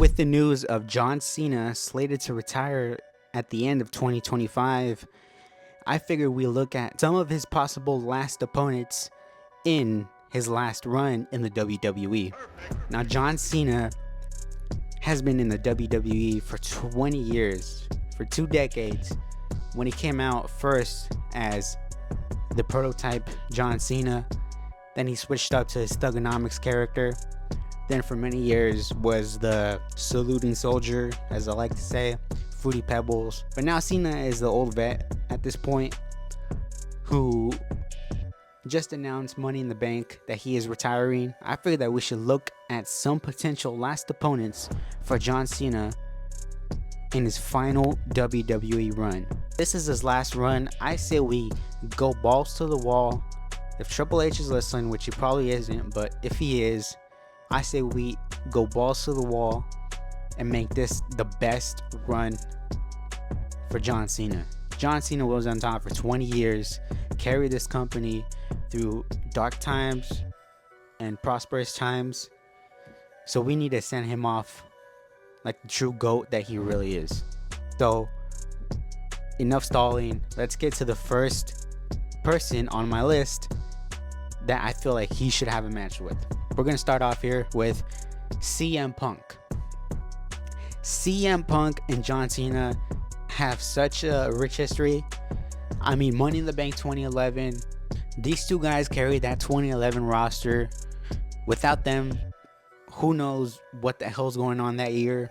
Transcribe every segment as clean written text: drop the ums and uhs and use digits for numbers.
With the news of John Cena slated to retire at the end of 2025, I figured we look at some of his possible last opponents in his last run in the WWE. Now, John Cena has been in the WWE for 20 years, for 2 decades. When he came out first as the prototype John Cena, then he switched up to his Thugonomics character. Then for many years was the saluting soldier, as I like to say, Fruity Pebbles. But now Cena is the old vet at this point who just announced Money in the Bank that he is retiring. I figured that we should look at some potential last opponents for John Cena in his final WWE run. This is his last run. I say we go balls to the wall. If Triple H is listening, which he probably isn't, but if he is, I say we go balls to the wall and make this the best run for John Cena. John Cena was on top for 20 years, carried this company through dark times and prosperous times. So we need to send him off like the true GOAT that he really is. So enough stalling. Let's get to the first person on my list that I feel like he should have a match with. We're going to start off here with CM Punk. CM Punk and John Cena have such a rich history. I mean, Money in the Bank 2011. These two guys carried that 2011 roster. Without them, who knows what the hell's going on that year.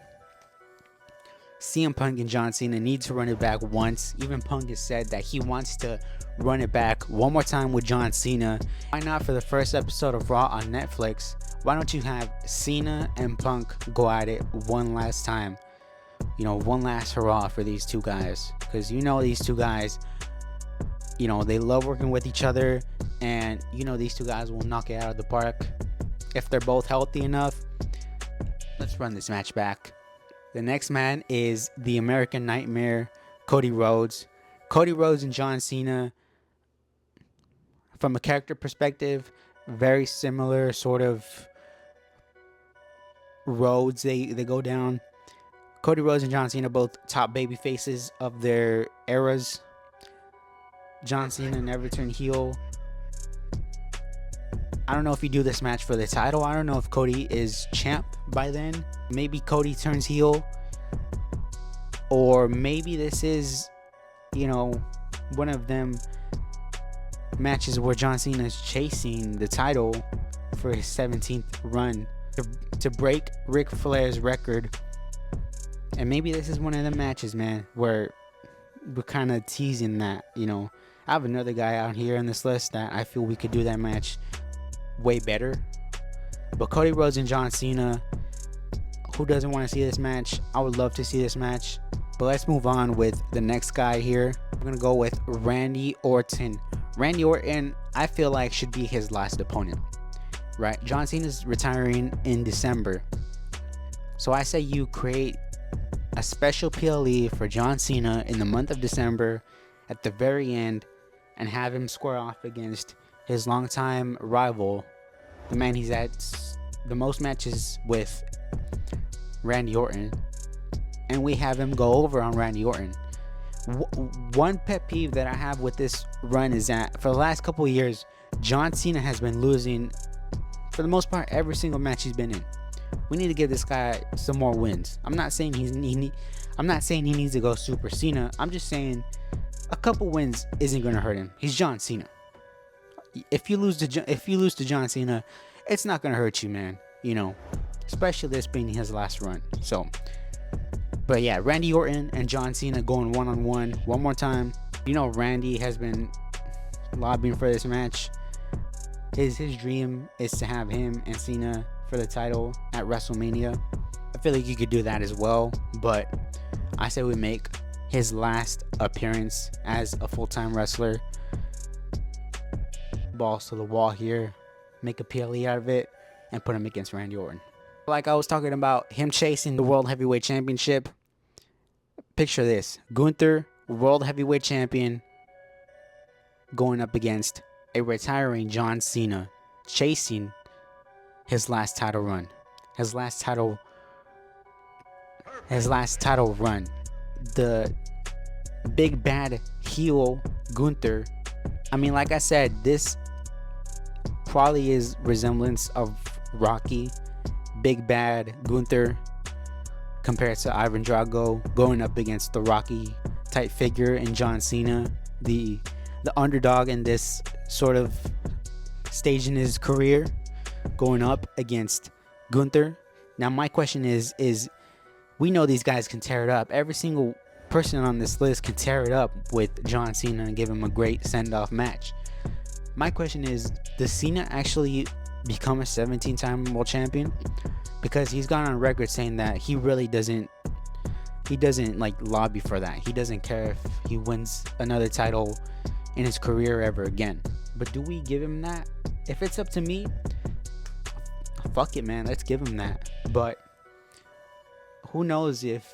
CM Punk and John Cena need to run it back once. Even Punk has said that he wants to run it back one more time with John Cena. Why not for the first episode of Raw on Netflix? Why don't you have Cena and Punk go at it one last time? You know, one last hurrah for these two guys. Because you know these two guys, you know, they love working with each other. And you know these two guys will knock it out of the park. If they're both healthy enough, let's run this match back. The next man is the American Nightmare, Cody Rhodes. Cody Rhodes and John Cena, from a character perspective, very similar sort of roads they go down. Cody Rhodes and John Cena, both top baby faces of their eras. John Cena never turned heel. I don't know if you do this match for the title. I don't know if Cody is champ by then. Maybe Cody turns heel. Or maybe this is, you know, one of them matches where John Cena is chasing the title for his 17th run to break Ric Flair's record. And maybe this is one of the matches, man, where we're kind of teasing that, you know. I have another guy out here on this list that I feel we could do that match way better. But Cody Rhodes and John Cena, who doesn't want to see this match? I would love to see this match. But let's move on with the next guy here. We're going to go with Randy Orton. Randy Orton, I feel like, should be his last opponent, right? John Cena's retiring in December. So I say you create a special PLE for John Cena in the month of December at the very end and have him square off against his longtime rival, the man he's at the most matches with, Randy Orton, and we have him go over on Randy Orton. One pet peeve that I have with this run is that for the last couple of years, John Cena has been losing, for the most part, every single match he's been in. We need to give this guy some more wins. I'm not saying he needs to go Super Cena. I'm just saying a couple wins isn't going to hurt him. He's John Cena. If you lose to John Cena, it's not going to hurt you, man. You know, especially this being his last run. So, but yeah, Randy Orton and John Cena going one-on-one one more time. You know, Randy has been lobbying for this match. His dream is to have him and Cena for the title at WrestleMania. I feel like you could do that as well, but I say we make his last appearance as a full-time wrestler. Balls to the wall here. Make a PLE out of it and put him against Randy Orton. Like I was talking about him chasing the World Heavyweight Championship. Picture this. Gunther, World Heavyweight Champion, going up against a retiring John Cena, chasing his last title run. His last title his last title run. The big bad heel Gunther. I mean, like I said, this probably is resemblance of Rocky, big bad Gunther compared to Ivan Drago going up against the Rocky type figure and John Cena, the underdog in this sort of stage in his career, going up against Gunther. Now my question is we know these guys can tear it up. Every single person on this list can tear it up with John Cena and give him a great send-off match. My question is, does Cena actually become a 17-time world champion? Because he's gone on record saying that he really doesn't like lobby for that. He doesn't care if he wins another title in his career ever again. But do we give him that? If it's up to me, fuck it, man, let's give him that. But who knows if,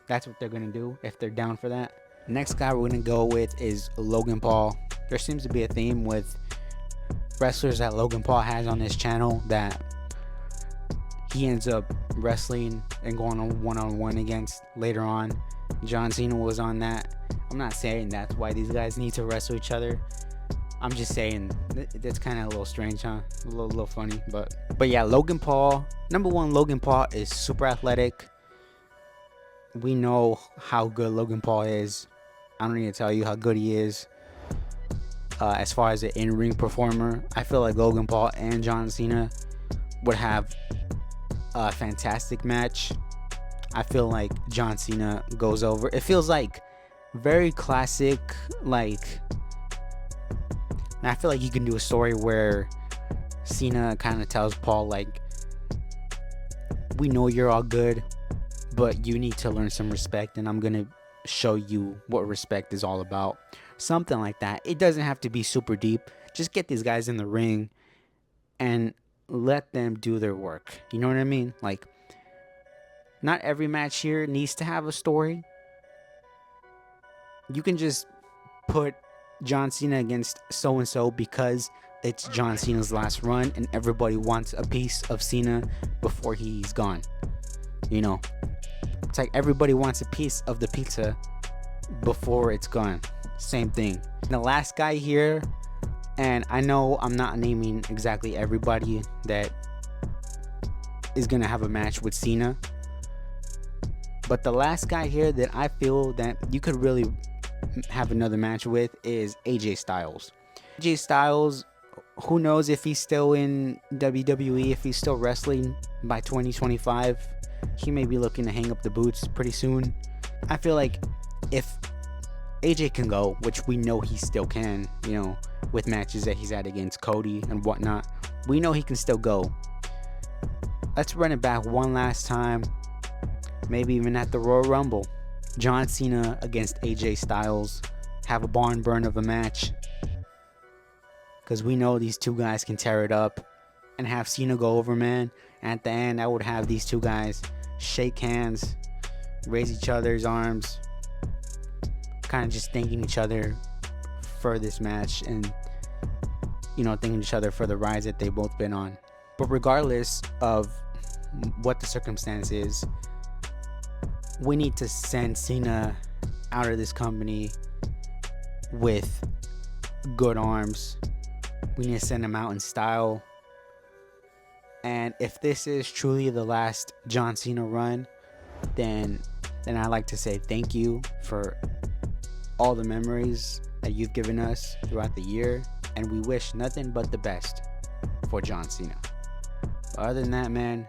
that's what they're gonna do, if they're down for that. Next guy we're gonna go with is Logan Paul. There seems to be a theme with wrestlers that Logan Paul has on his channel that he ends up wrestling and going on one-on-one against later on. John Cena was on that. I'm not saying that's why these guys need to wrestle each other. I'm just saying that's kind of a little strange, huh? A little funny, but yeah, Logan Paul. Number one, Logan Paul is super athletic. We know how good Logan Paul is. I don't need to tell you how good he is. As far as an in-ring performer, I feel like Logan Paul and John Cena would have a fantastic match. I feel like John Cena goes over. It feels like very classic, like, and I feel like you can do a story where Cena kind of tells Paul, like, we know you're all good, but you need to learn some respect, and I'm gonna show you what respect is all about. Something like that. It doesn't have to be super deep. Just get these guys in the ring and let them do their work. You know what I mean? Like, not every match here needs to have a story. You can just put John Cena against so-and-so because it's John Cena's last run and everybody wants a piece of Cena before he's gone. It's like everybody wants a piece of the pizza before it's gone. Same thing. The last guy here, and I know I'm not naming exactly everybody that is gonna have a match with Cena, but the last guy here that I feel that you could really have another match with is AJ Styles. AJ Styles, who knows if he's still in WWE, if he's still wrestling by 2025. He may be looking to hang up the boots pretty soon. I feel like if AJ can go, which we know he still can, with matches that he's had against Cody and whatnot, we know he can still go. Let's run it back one last time, maybe even at the Royal Rumble. John Cena against AJ Styles, have a barn burn of a match, because we know these two guys can tear it up, and have Cena go over, man. And at the end, I would have these two guys shake hands, raise each other's arms, kind of just thanking each other for this match, and thanking each other for the rides that they've both been on. But regardless of what the circumstance is, we need to send Cena out of this company with good arms. We need to send him out in style. And if this is truly the last John Cena run, then I'd like to say thank you for all the memories that you've given us throughout the year, and we wish nothing but the best for John Cena. But other than that, man,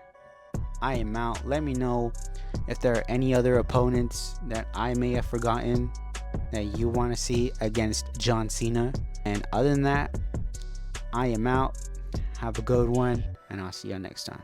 I am out. Let me know if there are any other opponents that I may have forgotten that you want to see against John Cena. And other than that, I am out. Have a good one, and I'll see you next time.